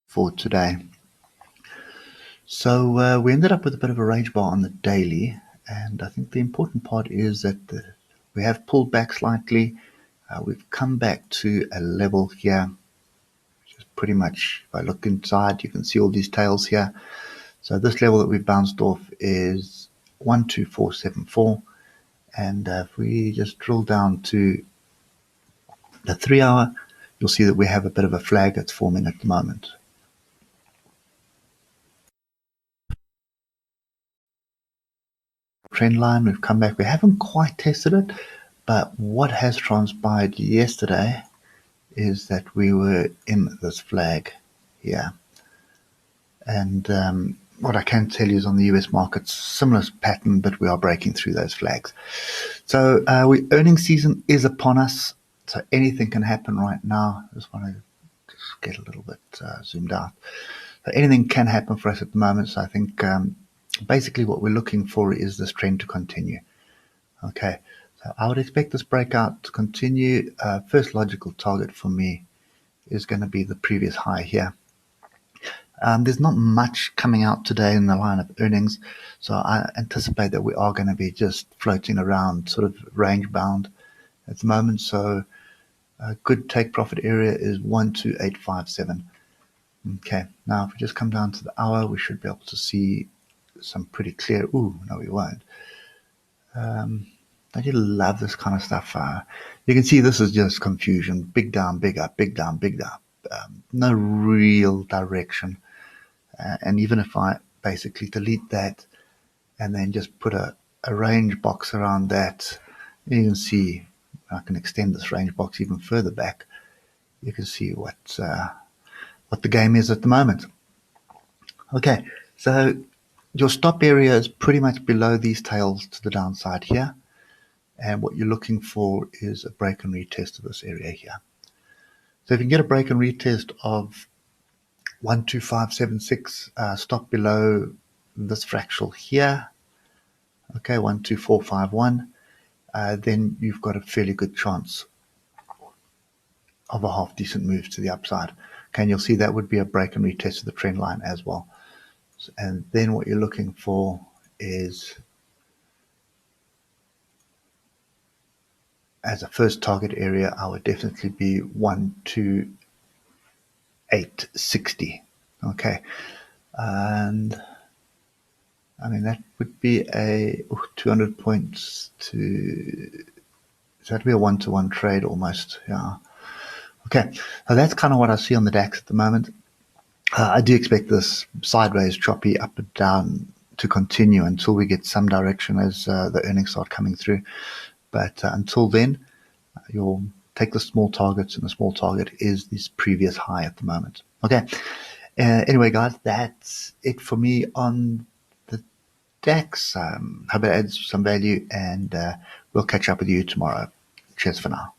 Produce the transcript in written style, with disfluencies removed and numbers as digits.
for today. So we ended up with a bit of a range bar on the daily, and I think the important part is that we have pulled back slightly. We've come back to a level here, which is pretty much, if I look inside, you can see all these tails here. So this level that we bounced off is 12474, and if we just drill down to the 3 hour, you'll see that we have a bit of a flag that's forming at the moment. Trend line, we've come back. We haven't quite tested it, but what has transpired yesterday is that we were in this flag here. And what I can tell you is on the US markets, similar pattern, but we are breaking through those flags. So earnings season is upon us. So anything can happen right now. I just want to just get a little bit zoomed out. So anything can happen for us at the moment. So I think basically what we're looking for is this trend to continue. Okay, so I would expect this breakout to continue. First logical target for me is going to be the previous high here. There's not much coming out today in the line of earnings, so I anticipate that we are going to be just floating around sort of range bound at the moment. So a good take profit area is 12857. Okay, now if we just come down to the hour, we should be able to see some pretty clear. Ooh, no, we won't. Don't you love this kind of stuff? You can see this is just confusion. Big down, big up, big down, big up. No real direction. And even if I basically delete that and then just put a range box around that, you can see I can extend this range box even further back. You can see what the game is at the moment. Okay, so your stop area is pretty much below these tails to the downside here. And what you're looking for is a break and retest of this area here. So if you can get a break and retest of 12576, stop below this fractal here, okay, 12451, then you've got a fairly good chance of a half decent move to the upside. Okay, and you'll see that would be a break and retest of the trend line as well. And then what you're looking for is, as a first target area, I would definitely be 12860. Okay, and I mean that would be a 200 points to, so that'd be a one-to-one trade almost. Yeah. Okay, so that's kind of what I see on the DAX at the moment. I do expect this sideways choppy up and down to continue until we get some direction as the earnings start coming through. But until then, you'll take the small targets, and the small target is this previous high at the moment. Okay. Anyway, guys, that's it for me on the DAX. Hope it adds some value, and we'll catch up with you tomorrow. Cheers for now.